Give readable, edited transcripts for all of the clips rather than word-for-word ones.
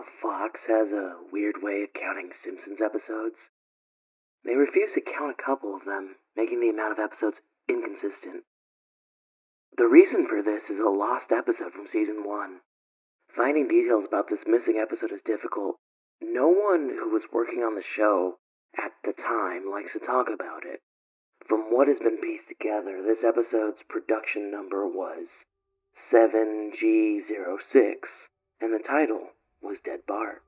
Fox has a weird way of counting Simpsons episodes? They refuse to count a couple of them, making the amount of episodes inconsistent. The reason for this is a lost episode from season 1. Finding details about this missing episode is difficult. No one who was working on the show at the time likes to talk about it. From what has been pieced together, this episode's production number was 7G06, and the title was Dead Bart.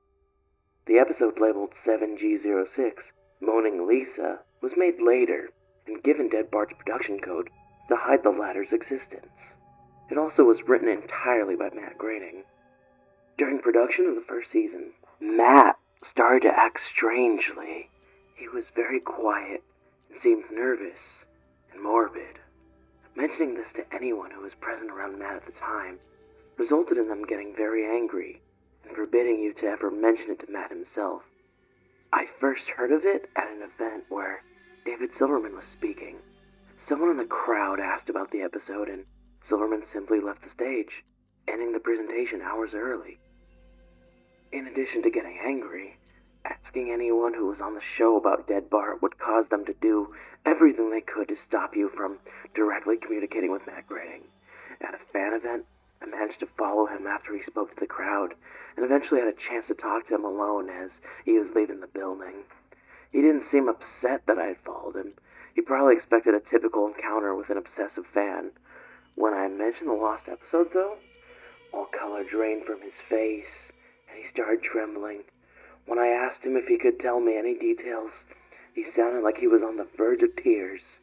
The episode labeled 7G06, Moaning Lisa, was made later and given Dead Bart's production code to hide the latter's existence. It also was written entirely by Matt Groening. During production of the first season, Matt started to act strangely. He was very quiet and seemed nervous and morbid. Mentioning this to anyone who was present around Matt at the time resulted in them getting very angry and forbidding you to ever mention it to Matt himself. I first heard of it at an event where David Silverman was speaking. Someone in the crowd asked about the episode and Silverman simply left the stage, ending the presentation hours early. In addition to getting angry, asking anyone who was on the show about Dead Bart would cause them to do everything they could to stop you from directly communicating with Matt Groening. At a fan event, I managed to follow him after he spoke to the crowd, and eventually had a chance to talk to him alone as he was leaving the building. He didn't seem upset that I had followed him. He probably expected a typical encounter with an obsessive fan. When I mentioned the lost episode, though, all color drained from his face, and he started trembling. When I asked him if he could tell me any details, he sounded like he was on the verge of tears.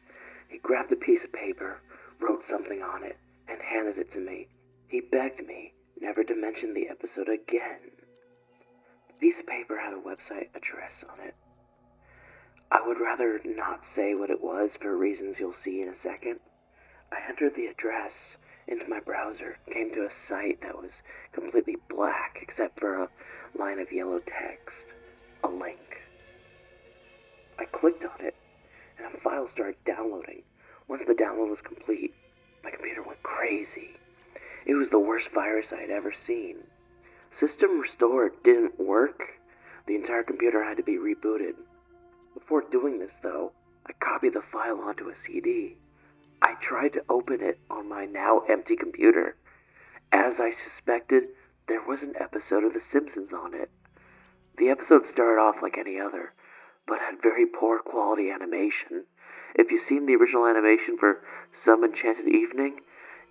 He grabbed a piece of paper, wrote something on it, and handed it to me. He begged me never to mention the episode again. The piece of paper had a website address on it. I would rather not say what it was for reasons you'll see in a second. I entered the address into my browser, came to a site that was completely black except for a line of yellow text, a link. I clicked on it, and a file started downloading. Once the download was complete, my computer went crazy. It was the worst virus I had ever seen. System Restore didn't work. The entire computer had to be rebooted. Before doing this, though, I copied the file onto a CD. I tried to open it on my now empty computer. As I suspected, there was an episode of The Simpsons on it. The episode started off like any other, but had very poor quality animation. If you've seen the original animation for Some Enchanted Evening,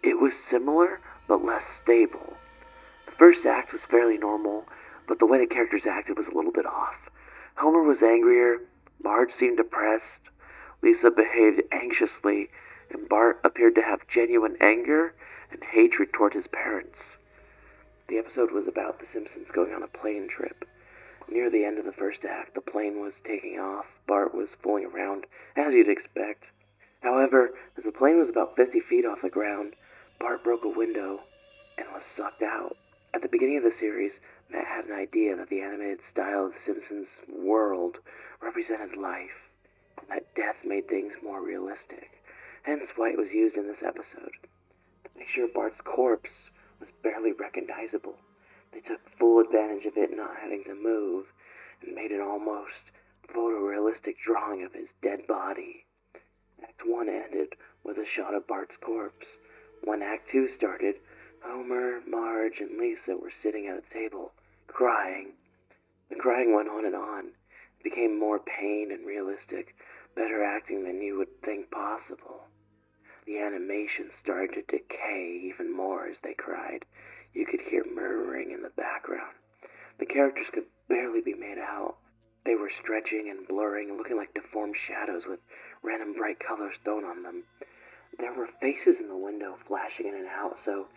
it was similar, but less stable. The first act was fairly normal, but the way the characters acted was a little bit off. Homer was angrier, Marge seemed depressed, Lisa behaved anxiously, and Bart appeared to have genuine anger and hatred toward his parents. The episode was about the Simpsons going on a plane trip. Near the end of the first act, the plane was taking off. Bart was fooling around, as you'd expect. However, as the plane was about 50 feet off the ground, Bart broke a window and was sucked out. At the beginning of the series, Matt had an idea that the animated style of the Simpsons world represented life, and that death made things more realistic, hence why it was used in this episode. The picture of Bart's corpse was barely recognizable. They took full advantage of it not having to move, and made an almost photorealistic drawing of his dead body. Act 1 ended with a shot of Bart's corpse. When Act 2 started, Homer, Marge, and Lisa were sitting at a table, crying. The crying went on and on. It became more pain and realistic, better acting than you would think possible. The animation started to decay even more as they cried. You could hear murmuring in the background. The characters could barely be made out. They were stretching and blurring and looking like deformed shadows with random bright colors thrown on them. There were faces in the window flashing in and out, so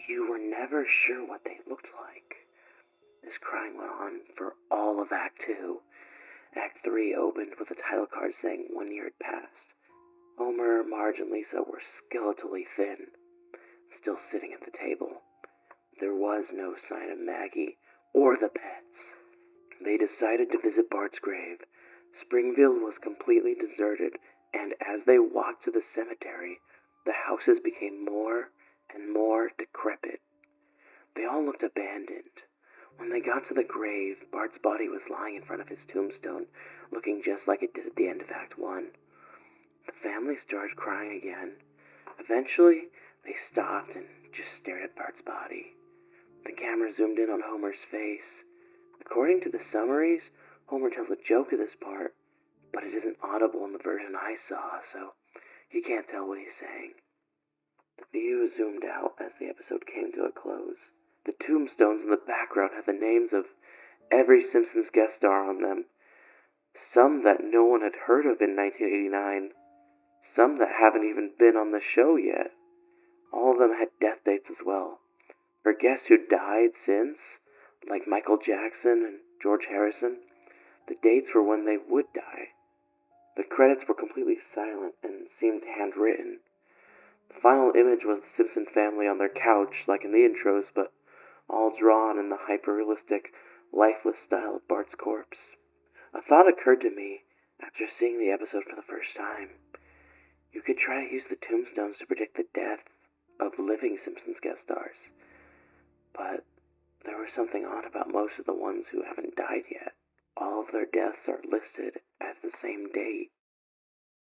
you were never sure what they looked like. This crying went on for all of Act 2. Act 3 opened with a title card saying 1 year had passed. Homer, Marge, and Lisa were skeletally thin, still sitting at the table. There was no sign of Maggie or the pets. They decided to visit Bart's grave. Springfield was completely deserted, and as they walked to the cemetery, the houses became more and more decrepit. They all looked abandoned. When When they got to the grave, Bart's body was lying in front of his tombstone, looking just like it did at the end of Act 1. The family started crying again. Eventually, they stopped and just stared at Bart's body. The camera zoomed in on Homer's face. According to the summaries, Homer tells a joke at this part, but it isn't audible in the version I saw, so you can't tell what he's saying. The view zoomed out as the episode came to a close. The tombstones in the background had the names of every Simpsons guest star on them, some that no one had heard of in 1989, some that haven't even been on the show yet. All of them had death dates as well. For guests who died since, like Michael Jackson and George Harrison, the dates were when they would die. The credits were completely silent and seemed handwritten. The final image was the Simpson family on their couch, like in the intros, but all drawn in the hyper-realistic, lifeless style of Bart's corpse. A thought occurred to me after seeing the episode for the first time. You could try to use the tombstones to predict the death of living Simpsons guest stars. But there was something odd about most of the ones who haven't died yet. All of their deaths are listed as the same date.